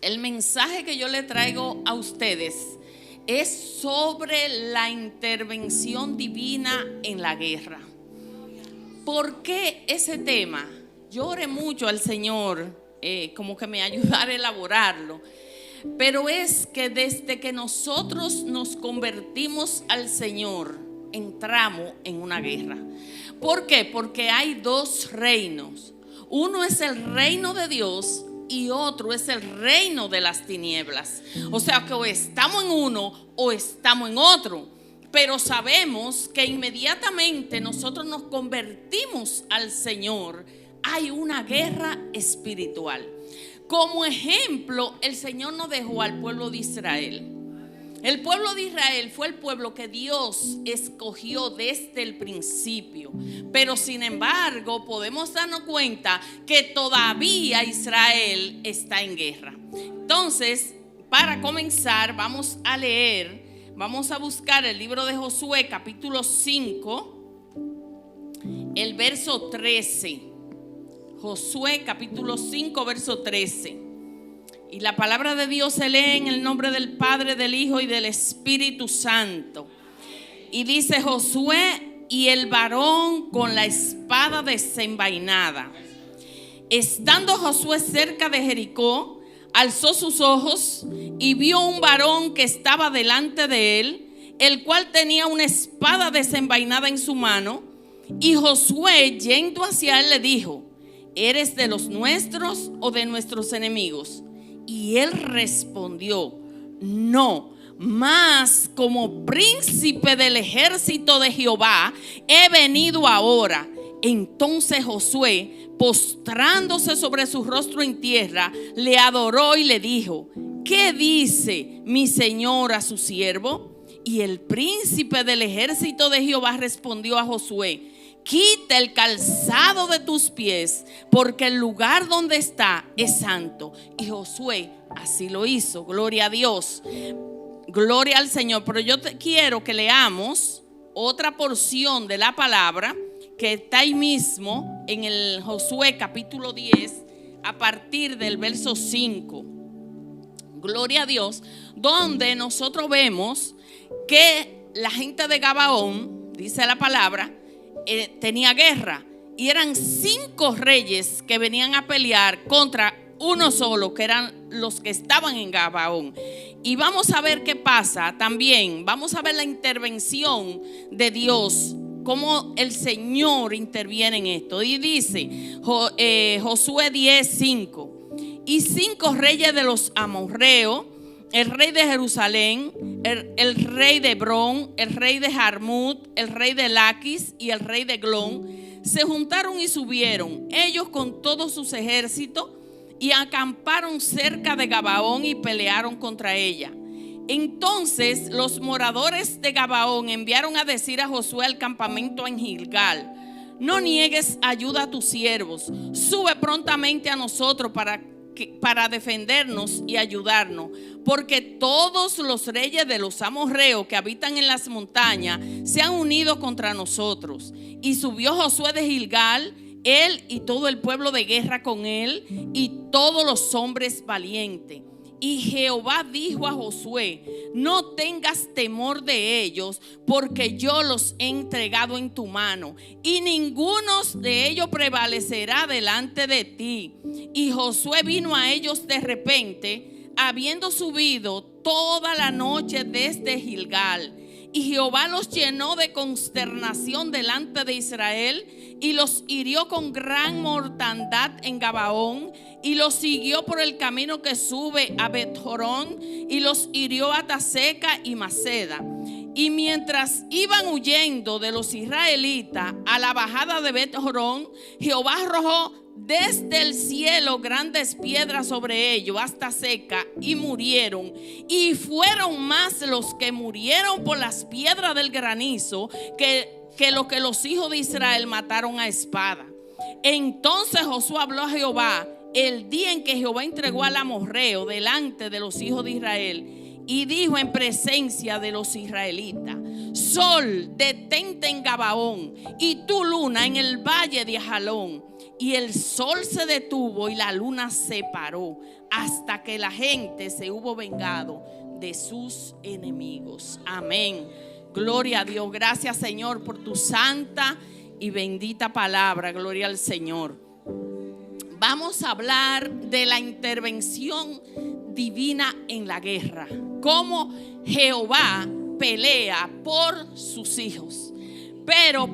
El mensaje que yo le traigo a ustedes es sobre la intervención divina en la guerra. ¿Por qué ese tema? Yo oré mucho al Señor, como que me ayudara a elaborarlo. Pero es que desde que nosotros nos convertimos al Señor, entramos en una guerra. ¿Por qué? Porque hay dos reinos. Uno es el reino de Dios y otro es el reino de las tinieblas. O sea que o estamos en uno o estamos en otro. Pero sabemos que inmediatamente nosotros nos convertimos al Señor, hay una guerra espiritual. Como ejemplo, el Señor nos dejó al pueblo de Israel. El pueblo de Israel fue el pueblo que Dios escogió desde el principio. Pero sin embargo, podemos darnos cuenta que todavía Israel está en guerra. Entonces, para comenzar, vamos a leer, vamos a buscar el libro de Josué, capítulo 5, el verso 13. Josué, capítulo 5, verso 13. Y la palabra de Dios se lee en el nombre del Padre, del Hijo y del Espíritu Santo. Y dice: Josué y el varón con la espada desenvainada. Estando Josué cerca de Jericó, alzó sus ojos y vio un varón que estaba delante de él, el cual tenía una espada desenvainada en su mano. Y Josué, yendo hacia él, le dijo: ¿eres de los nuestros o de nuestros enemigos? Y él respondió: no, mas como príncipe del ejército de Jehová he venido ahora. Entonces Josué, postrándose sobre su rostro en tierra, le adoró y le dijo: ¿qué dice mi señor a su siervo? Y el príncipe del ejército de Jehová respondió a Josué: quita el calzado de tus pies, porque el lugar donde está es santo. Y Josué así lo hizo. Gloria a Dios, gloria al Señor. Pero yo quiero que leamos otra porción de la palabra que está ahí mismo en el Josué capítulo 10, a partir del verso 5. Gloria a Dios, donde nosotros vemos que la gente de Gabaón, dice la palabra, tenía guerra, y eran 5 reyes que venían a pelear contra uno solo, que eran los que estaban en Gabaón. Y vamos a ver qué pasa también. Vamos a ver la intervención de Dios, cómo el Señor interviene en esto. Y dice Josué 10:5: y 5 reyes de los amorreos, el rey de Jerusalén, el rey de Hebrón, el rey de Jarmut, el rey de Laquis y el rey de Glón, se juntaron y subieron, ellos con todos sus ejércitos, y acamparon cerca de Gabaón y pelearon contra ella. Entonces los moradores de Gabaón enviaron a decir a Josué al campamento en Gilgal: no niegues ayuda a tus siervos, sube prontamente a nosotros para defendernos y ayudarnos, porque todos los reyes de los amorreos que habitan en las montañas se han unido contra nosotros. Y subió Josué de Gilgal, él y todo el pueblo de guerra con él, y todos los hombres valientes. Y Jehová dijo a Josué: no tengas temor de ellos, porque yo los he entregado en tu mano, y ninguno de ellos prevalecerá delante de ti. Y Josué vino a ellos de repente, habiendo subido toda la noche desde Gilgal. Y Jehová los llenó de consternación delante de Israel, y los hirió con gran mortandad en Gabaón, y los siguió por el camino que sube a Bet-Jorón, y los hirió a Taseca y Maceda. Y mientras iban huyendo de los israelitas a la bajada de Bet-Jorón, Jehová arrojó desde el cielo grandes piedras sobre ellos hasta seca, y murieron. Y fueron más los que murieron por las piedras del granizo que lo que los hijos de Israel mataron a espada. Entonces Josué habló a Jehová el día en que Jehová entregó al amorreo delante de los hijos de Israel, y dijo en presencia de los israelitas: sol, detente en Gabaón, y tu luna en el valle de Ajalón. y el sol se detuvo y la luna se paró hasta que la gente se hubo vengado de sus enemigos. Amén. Gloria a Dios. Gracias, Señor, por tu santa y bendita palabra. Gloria al Señor. Vamos a hablar de la intervención divina en la guerra. Cómo Jehová pelea por sus hijos. Pero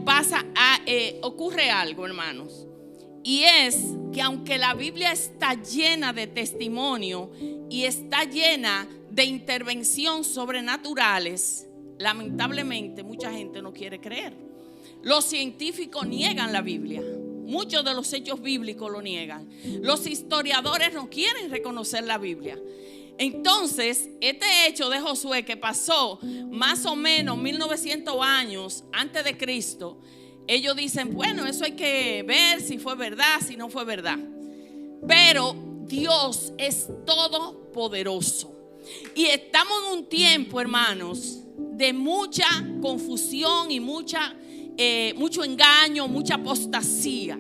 ocurre algo, hermanos. Y es que aunque la Biblia está llena de testimonio y está llena de intervención sobrenaturales, lamentablemente mucha gente no quiere creer. Los científicos niegan la Biblia. Muchos de los hechos bíblicos lo niegan. Los historiadores no quieren reconocer la Biblia. Entonces, este hecho de Josué que pasó más o menos 1900 años antes de Cristo, ellos dicen, bueno, eso hay que ver si fue verdad, si no fue verdad. Pero Dios es todopoderoso. Y estamos en un tiempo, hermanos, de mucha confusión y mucho engaño, mucha apostasía.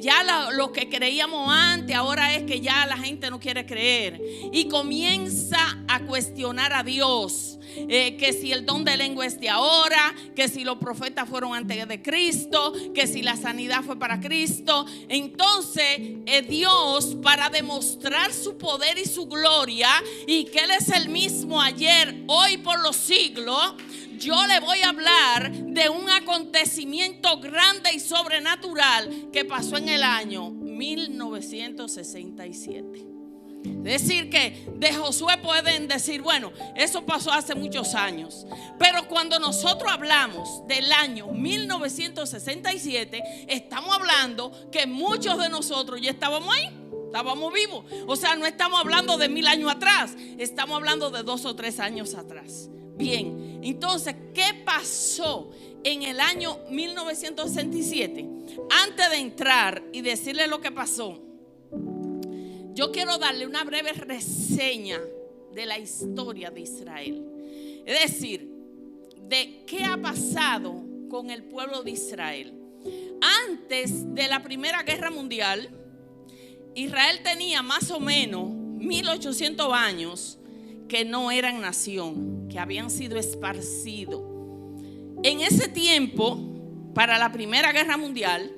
Ya lo que creíamos antes, ahora es que ya la gente no quiere creer y comienza a cuestionar a Dios. Que si el don de lengua es de ahora, que si los profetas fueron antes de Cristo, que si la sanidad fue para Cristo. Entonces Dios, para demostrar su poder y su gloria y que Él es el mismo ayer, hoy, por los siglos, yo le voy a hablar de un acontecimiento grande y sobrenatural que pasó en el año 1967. Es decir, que de Josué pueden decir, bueno, eso pasó hace muchos años. Pero cuando nosotros hablamos del año 1967, estamos hablando que muchos de nosotros ya estábamos ahí, estábamos vivos. O sea, no estamos hablando de 1000 años atrás, estamos hablando de 2 o 3 años atrás. Bien, entonces, ¿qué pasó en el año 1967? Antes de entrar y decirle lo que pasó, yo quiero darle una breve reseña de la historia de Israel. Es decir, de qué ha pasado con el pueblo de Israel. Antes de la Primera Guerra Mundial, Israel tenía más o menos 1800 años que no eran nación, que habían sido esparcidos. En ese tiempo, para la Primera Guerra Mundial,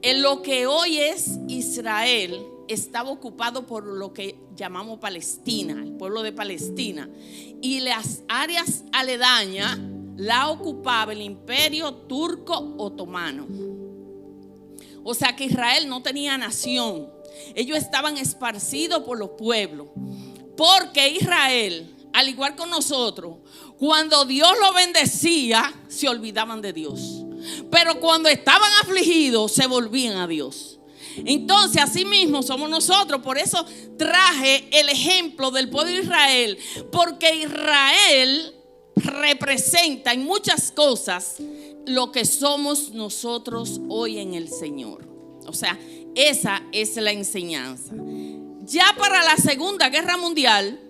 en lo que hoy es Israel, estaba ocupado por lo que llamamos Palestina, el pueblo de Palestina, y las áreas aledañas la ocupaba el imperio turco otomano. O sea que Israel no tenía nación, ellos estaban esparcidos por los pueblos, porque Israel, al igual que nosotros, cuando Dios lo bendecía, se olvidaban de Dios, pero cuando estaban afligidos, se volvían a Dios. Entonces, así mismo somos nosotros. Por eso traje el ejemplo del pueblo de Israel, porque Israel representa en muchas cosas lo que somos nosotros hoy en el Señor. O sea, esa es la enseñanza. Ya para la Segunda Guerra Mundial,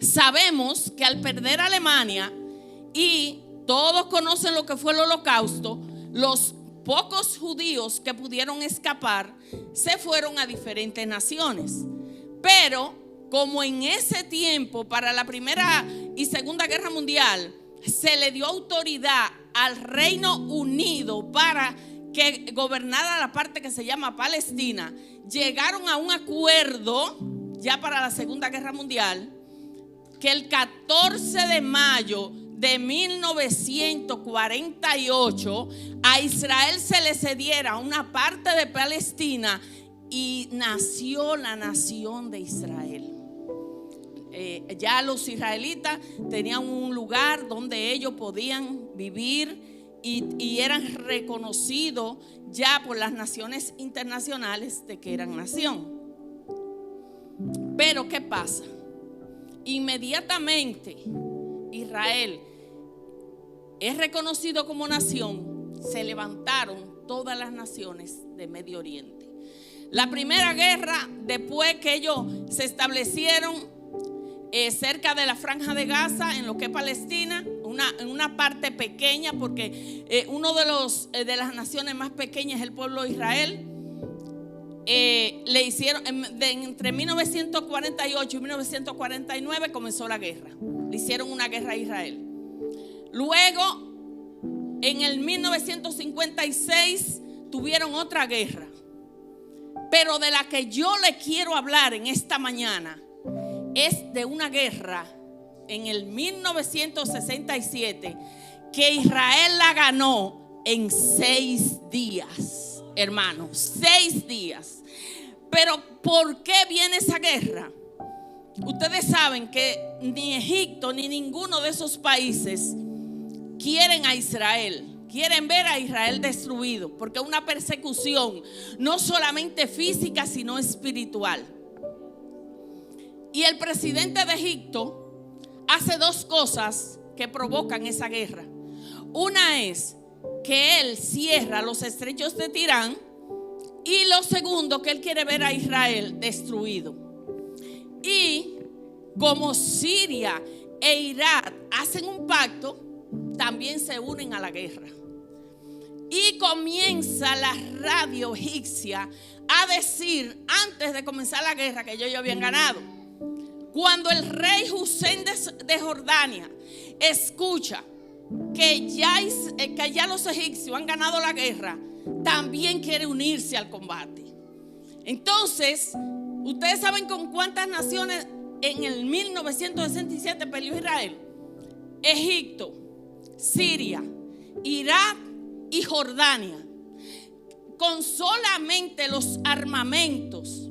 sabemos que al perder Alemania, y todos conocen lo que fue el Holocausto, los pocos judíos que pudieron escapar se fueron a diferentes naciones. Pero como en ese tiempo, para la Primera y Segunda Guerra Mundial, se le dio autoridad al Reino Unido para que gobernara la parte que se llama Palestina, llegaron a un acuerdo ya para la Segunda Guerra Mundial, que el 14 de mayo de 1948 a Israel se le cediera una parte de Palestina y nació la nación de Israel. Ya los israelitas tenían un lugar donde ellos podían vivir y eran reconocidos ya por las naciones internacionales de que eran nación. Pero ¿qué pasa? Inmediatamente Israel es reconocido como nación, se levantaron todas las naciones de Medio Oriente. La primera guerra, después que ellos se establecieron cerca de la Franja de Gaza, en lo que es Palestina, en una parte pequeña, porque uno de las naciones más pequeñas es el pueblo de Israel. le hicieron, entre 1948 y 1949 comenzó la guerra. Le hicieron una guerra a Israel. Luego, en el 1956 tuvieron otra guerra. Pero de la que yo le quiero hablar en esta mañana es de una guerra en el 1967 que Israel la ganó en 6 días, hermanos, 6 días. Pero ¿por qué viene esa guerra? Ustedes saben que ni Egipto ni ninguno de esos países quieren a Israel. Quieren ver a Israel destruido, porque es una persecución no solamente física, sino espiritual. Y el presidente de Egipto hace 2 cosas que provocan esa guerra. Una es que él cierra los estrechos de Tirán, y lo segundo, que él quiere ver a Israel destruido. Y como Siria e Irak hacen un pacto, también se unen a la guerra. Y comienza la radio egipcia a decir, antes de comenzar la guerra, que ellos ya habían ganado. Cuando el rey Hussein de Jordania escucha que ya los egipcios han ganado la guerra, también quiere unirse al combate. Entonces, ustedes saben con cuántas naciones en el 1967 peleó Israel: Egipto, Siria, Irak y Jordania. Con solamente los armamentos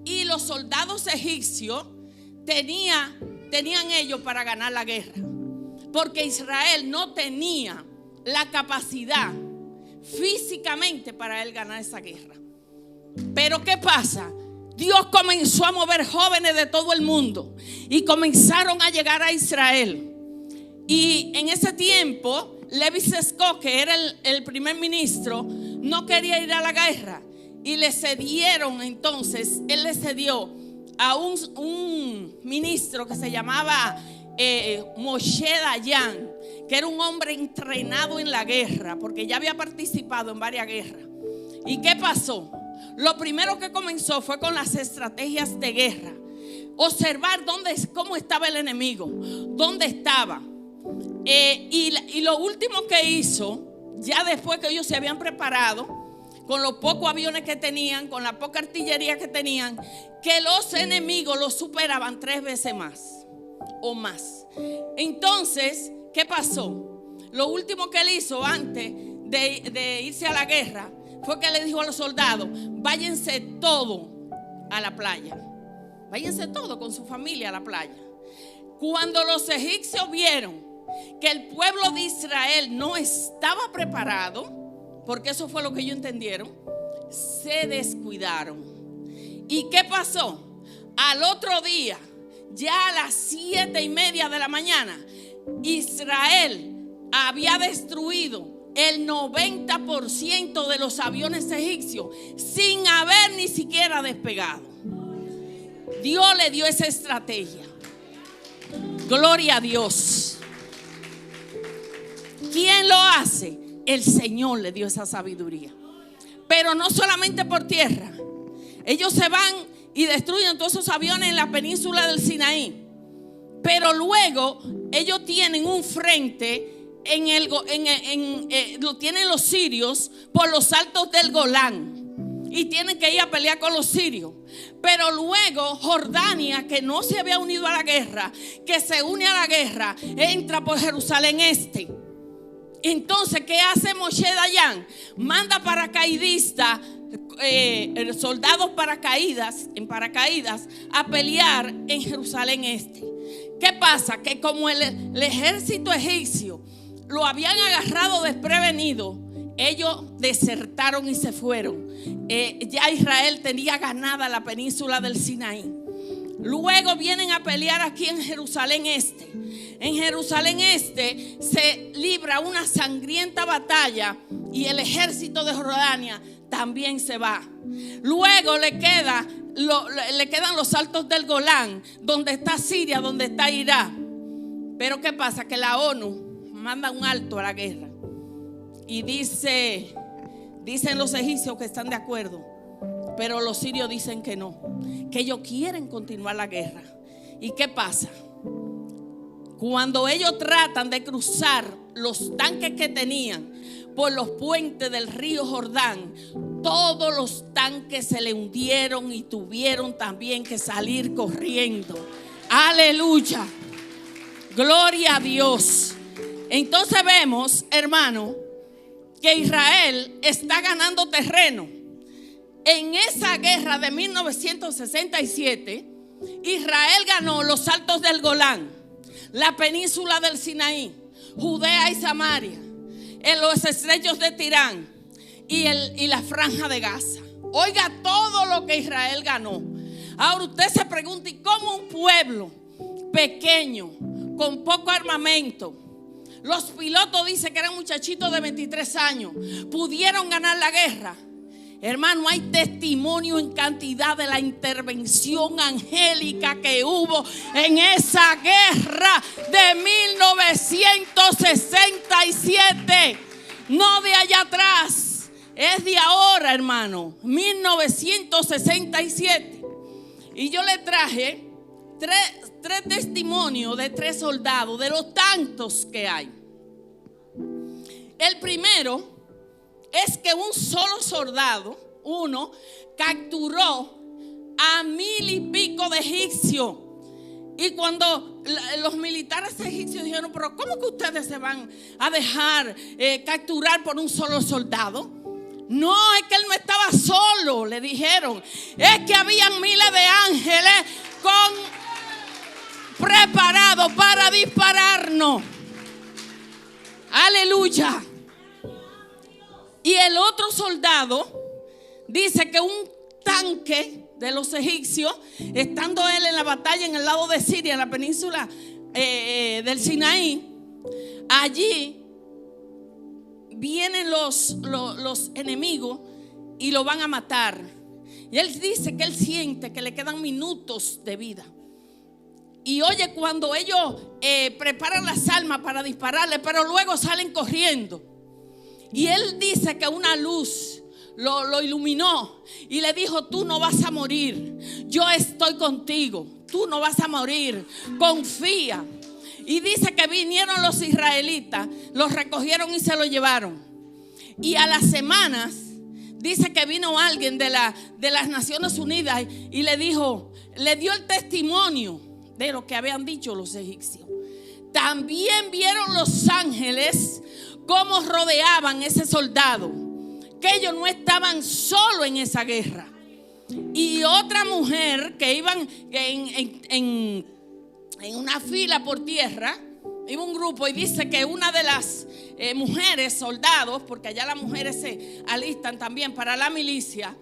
y los soldados egipcios tenían ellos para ganar la guerra, porque Israel no tenía la capacidad físicamente para él ganar esa guerra. Pero ¿qué pasa? Dios comenzó a mover jóvenes de todo el mundo y comenzaron a llegar a Israel. Y en ese tiempo Levi Sescott, que era el primer ministro, no quería ir a la guerra, y le cedieron. Entonces él le cedió a un ministro que se llamaba Moshe Dayan, que era un hombre entrenado en la guerra, porque ya había participado en varias guerras. ¿Y qué pasó? Lo primero que comenzó fue con las estrategias de guerra. Observar cómo estaba el enemigo, dónde estaba. Y lo último que hizo, ya después que ellos se habían preparado, con los pocos aviones que tenían, con la poca artillería que tenían, que los enemigos los superaban 3 veces más o más. Entonces, ¿qué pasó? Lo último que él hizo antes de irse a la guerra fue que le dijo a los soldados: váyanse todos a la playa, váyanse todos con su familia a la playa. Cuando los egipcios vieron que el pueblo de Israel no estaba preparado, porque eso fue lo que ellos entendieron, se descuidaron. ¿Y qué pasó? Al otro día, ya a las 7:30 de la mañana, Israel había destruido el 90% de los aviones egipcios sin haber ni siquiera despegado. Dios le dio esa estrategia. Gloria a Dios. ¿Quién lo hace? El Señor le dio esa sabiduría. Pero no solamente por tierra. Ellos se van y destruyen todos esos aviones en la península del Sinaí. Pero luego ellos tienen un frente lo tienen los sirios por los altos del Golán, y tienen que ir a pelear con los sirios. Pero luego Jordania, que no se había unido a la guerra, que se une a la guerra, entra por Jerusalén Este. Entonces, ¿qué hace Moshe Dayan? Manda paracaidistas, soldados en paracaídas a pelear en Jerusalén Este. ¿Qué pasa? Que como el ejército egipcio lo habían agarrado desprevenido, ellos desertaron y se fueron. Ya Israel tenía ganada la península del Sinaí. Luego vienen a pelear aquí en Jerusalén Este. En Jerusalén Este se libra una sangrienta batalla y el ejército de Jordania también se va. Luego le quedan los altos del Golán, donde está Siria, donde está Irak. Pero ¿qué pasa? Que la ONU manda un alto a la guerra y dicen los egipcios que están de acuerdo Pero los sirios dicen que no, que ellos quieren continuar la guerra. ¿Y qué pasa? Cuando ellos tratan de cruzar los tanques que tenían por los puentes del río Jordán, todos los tanques se le hundieron y tuvieron también que salir corriendo. Aleluya. Gloria a Dios. Entonces vemos, hermano, que Israel está ganando terreno. En esa guerra de 1967, Israel ganó los altos del Golán, la península del Sinaí, Judea y Samaria, en los estrechos de Tirán y la franja de Gaza. Oiga todo lo que Israel ganó. Ahora usted se pregunta, ¿y cómo un pueblo pequeño, con poco armamento, los pilotos dicen que eran muchachitos de 23 años, pudieron ganar la guerra? Hermano, hay testimonio en cantidad de la intervención angélica que hubo en esa guerra de 1967. No de allá atrás, es de ahora, hermano, 1967. Y yo le traje tres testimonios de 3 soldados, de los tantos que hay. El primero es que un solo soldado, uno, capturó a 1000 y pico de egipcios. Y cuando los militares egipcios dijeron, pero ¿cómo que ustedes se van a dejar capturar por un solo soldado? No, es que él no estaba solo, le dijeron. Es que habían miles de ángeles preparados para dispararnos. Aleluya. Y el otro soldado dice que un tanque de los egipcios, estando él en la batalla en el lado de Siria, en la península del Sinaí, allí vienen los enemigos y lo van a matar. Y él dice que él siente que le quedan minutos de vida. Y oye, cuando ellos preparan las armas para dispararle, pero luego salen corriendo. Y él dice que una luz lo iluminó y le dijo, tú no vas a morir, yo estoy contigo, tú no vas a morir, confía. Y dice que vinieron los israelitas, los recogieron y se lo llevaron. Y a las semanas dice que vino alguien de las Naciones Unidas y le dijo, le dio el testimonio de lo que habían dicho los egipcios. También vieron los ángeles cómo rodeaban ese soldado, que ellos no estaban solos en esa guerra. Y otra mujer que iban en una fila por tierra, iba un grupo, y dice que una de las mujeres soldados, porque allá las mujeres se alistan también para la milicia,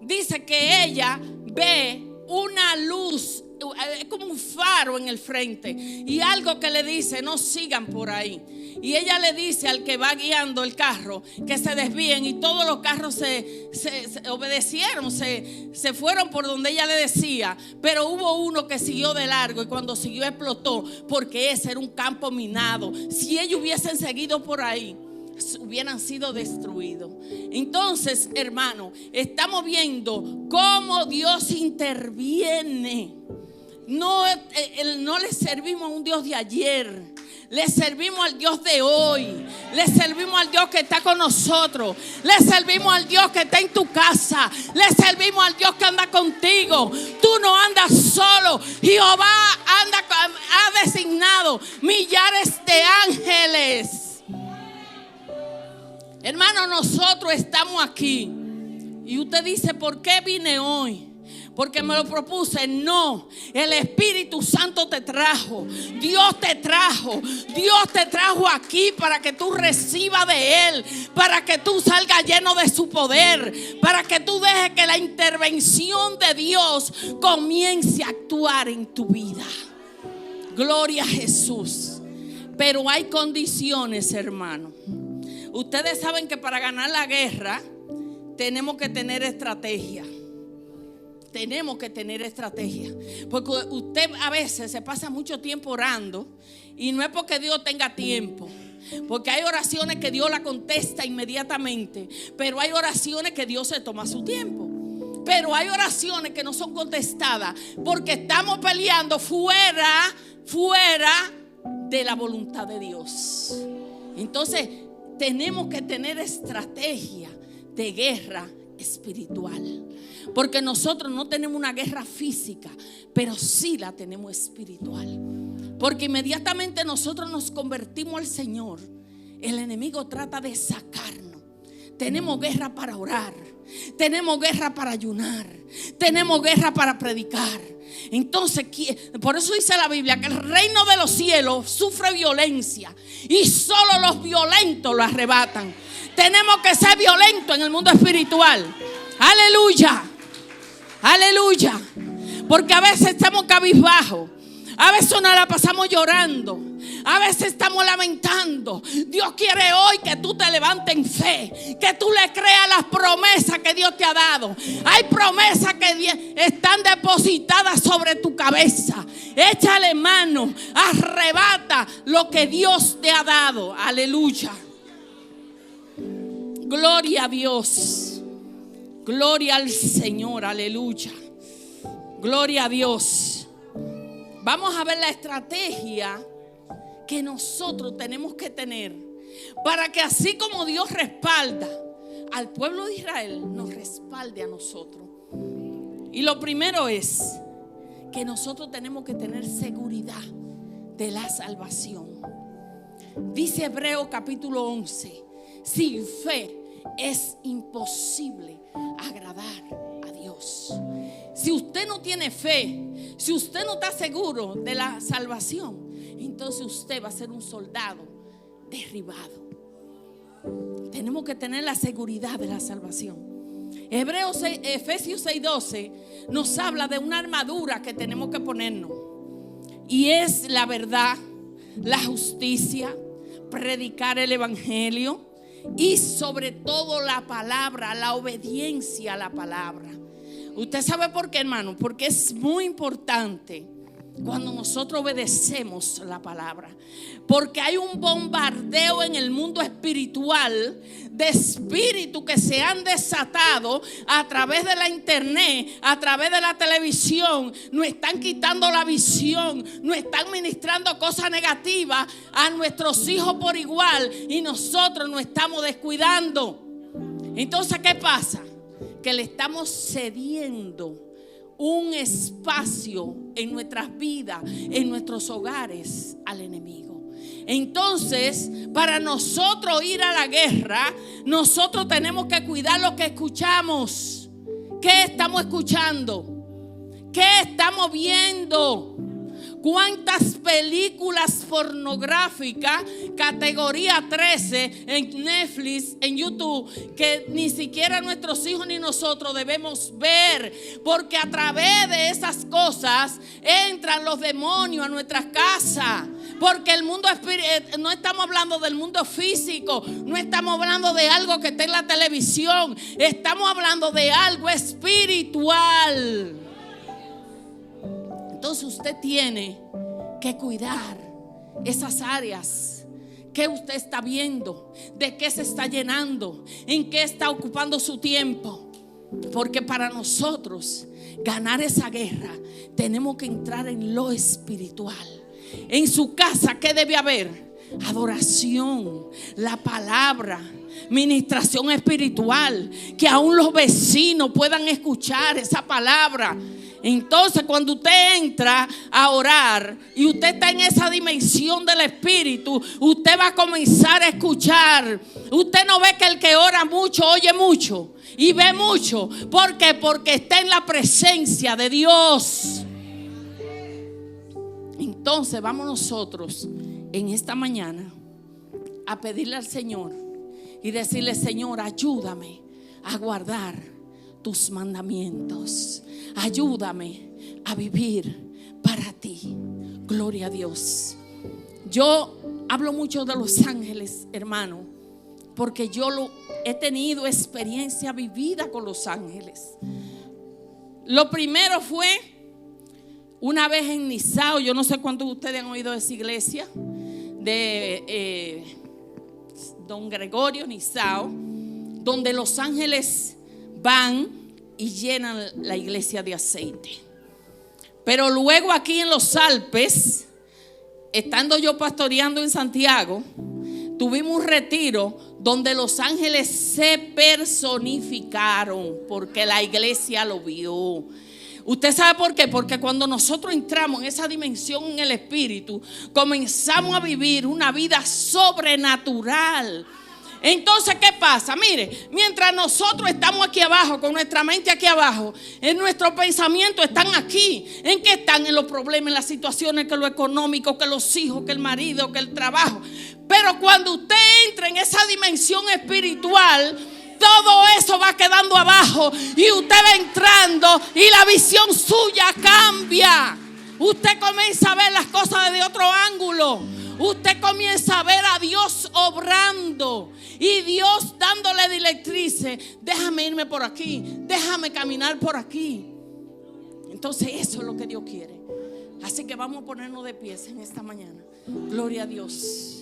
dice que ella ve una luz, es como un faro en el frente, y algo que le dice, no sigan por ahí. Y ella le dice al que va guiando el carro que se desvíen, y todos los carros se obedecieron, se fueron por donde ella le decía. Pero hubo uno que siguió de largo, y cuando siguió explotó, porque ese era un campo minado. Si ellos hubiesen seguido por ahí, hubieran sido destruidos. Entonces, hermano, estamos viendo cómo Dios interviene. No le servimos a un Dios de ayer, le servimos al Dios de hoy, le servimos al Dios que está con nosotros, le servimos al Dios que está en tu casa, le servimos al Dios que anda contigo. Tú no andas solo. Jehová ha designado millares de ángeles. Hermano, nosotros estamos aquí. Y usted dice, ¿por qué vine hoy? Porque me lo propuse. No, el Espíritu Santo te trajo. Dios te trajo aquí para que tú recibas de Él, para que tú salgas lleno de su poder, para que tú dejes que la intervención de Dios comience a actuar en tu vida. Gloria a Jesús. Pero hay condiciones, hermano. Ustedes saben que para ganar la guerra tenemos que tener estrategia. Tenemos que tener estrategia. Porque usted a veces se pasa mucho tiempo orando, y no es porque Dios tenga tiempo, porque hay oraciones que Dios la contesta inmediatamente, pero hay oraciones que Dios se toma su tiempo. Pero hay oraciones que no son contestadas porque estamos peleando fuera de la voluntad de Dios. Entonces tenemos que tener estrategia de guerra espiritual, porque nosotros no tenemos una guerra física, pero sí la tenemos espiritual. Porque inmediatamente nosotros nos convertimos al Señor, el enemigo trata de sacarnos. Tenemos guerra para orar, tenemos guerra para ayunar, tenemos guerra para predicar. Entonces, por eso dice la Biblia que el reino de los cielos sufre violencia y solo los violentos lo arrebatan. Tenemos que ser violentos en el mundo espiritual. Aleluya, aleluya. Porque a veces estamos cabizbajos, a veces nos la pasamos llorando, a veces estamos lamentando. Dios quiere hoy que tú te levantes en fe, que tú le creas las promesas que Dios te ha dado. Hay promesas que están depositadas sobre tu cabeza. Échale mano, arrebata lo que Dios te ha dado. Aleluya. Gloria a Dios. Gloria al Señor. Aleluya. Gloria a Dios. Vamos a ver la estrategia que nosotros tenemos que tener para que así como Dios respalda al pueblo de Israel, nos respalde a nosotros. Y lo primero es que nosotros tenemos que tener seguridad de la salvación. Dice Hebreos capítulo 11: sin fe es imposible agradar a Dios. Si usted no tiene fe, si usted no está seguro de la salvación, entonces usted va a ser un soldado derribado. Tenemos que tener la seguridad de la salvación. Efesios 6:12 nos habla de una armadura que tenemos que ponernos, y es la verdad, la justicia, predicar el evangelio y sobre todo la palabra, la obediencia a la palabra. ¿Usted sabe por qué, hermano? Porque es muy importante cuando nosotros obedecemos la palabra, porque hay un bombardeo en el mundo espiritual de espíritus que se han desatado a través de la internet, a través de la televisión. Nos están quitando la visión, nos están ministrando cosas negativas a nuestros hijos por igual, y nosotros nos estamos descuidando. Entonces, ¿qué pasa? Que le estamos cediendo un espacio en nuestras vidas, en nuestros hogares, al enemigo. Entonces, para nosotros ir a la guerra, nosotros tenemos que cuidar lo que escuchamos. ¿Qué estamos escuchando? ¿Qué estamos viendo? ¿Cuántas películas pornográficas categoría 13 en Netflix, en YouTube, que ni siquiera nuestros hijos ni nosotros debemos ver? Porque a través de esas cosas entran los demonios a nuestras casas. Porque el mundo espiritual, no estamos hablando del mundo físico, no estamos hablando de algo que está en la televisión, estamos hablando de algo espiritual. Entonces usted tiene que cuidar esas áreas. ¿Qué usted está viendo? ¿De qué se está llenando? ¿En qué está ocupando su tiempo? Porque para nosotros ganar esa guerra tenemos que entrar en lo espiritual. En su casa, ¿qué debe haber? Adoración, la palabra, ministración espiritual, que aún los vecinos puedan escuchar esa palabra. Entonces, cuando usted entra a orar y usted está en esa dimensión del espíritu, usted va a comenzar a escuchar. Usted no ve que el que ora mucho oye mucho y ve mucho. ¿Por qué? Porque está en la presencia de Dios. Entonces vamos nosotros en esta mañana a pedirle al Señor y decirle: Señor, ayúdame a guardar tus mandamientos. Ayúdame a vivir para ti. Gloria a Dios. Yo hablo mucho de los ángeles, hermano, porque yo he tenido experiencia vivida con los ángeles. Lo primero fue una vez en Nizao. Yo no sé cuántos de ustedes han oído de esa iglesia de Don Gregorio Nizao, donde los ángeles van y llenan la iglesia de aceite. Pero luego aquí en los Alpes, estando yo pastoreando en Santiago, tuvimos un retiro donde los ángeles se personificaron porque la iglesia lo vio. ¿Usted sabe por qué? Porque cuando nosotros entramos en esa dimensión en el espíritu, comenzamos a vivir una vida sobrenatural. Entonces, ¿qué pasa? Mire, mientras nosotros estamos aquí abajo, con nuestra mente aquí abajo, en nuestros pensamientos están aquí. ¿En qué están? En los problemas, en las situaciones, que lo económico, que los hijos, que el marido, que el trabajo. Pero cuando usted entra en esa dimensión espiritual, todo eso va quedando abajo y usted va entrando y la visión suya cambia. Usted comienza a ver las cosas desde otro ángulo. Usted comienza a ver a Dios obrando y Dios dándole directrices. Déjame irme por aquí, déjame caminar por aquí. Entonces eso es lo que Dios quiere. Así que vamos a ponernos de pies en esta mañana. Gloria a Dios.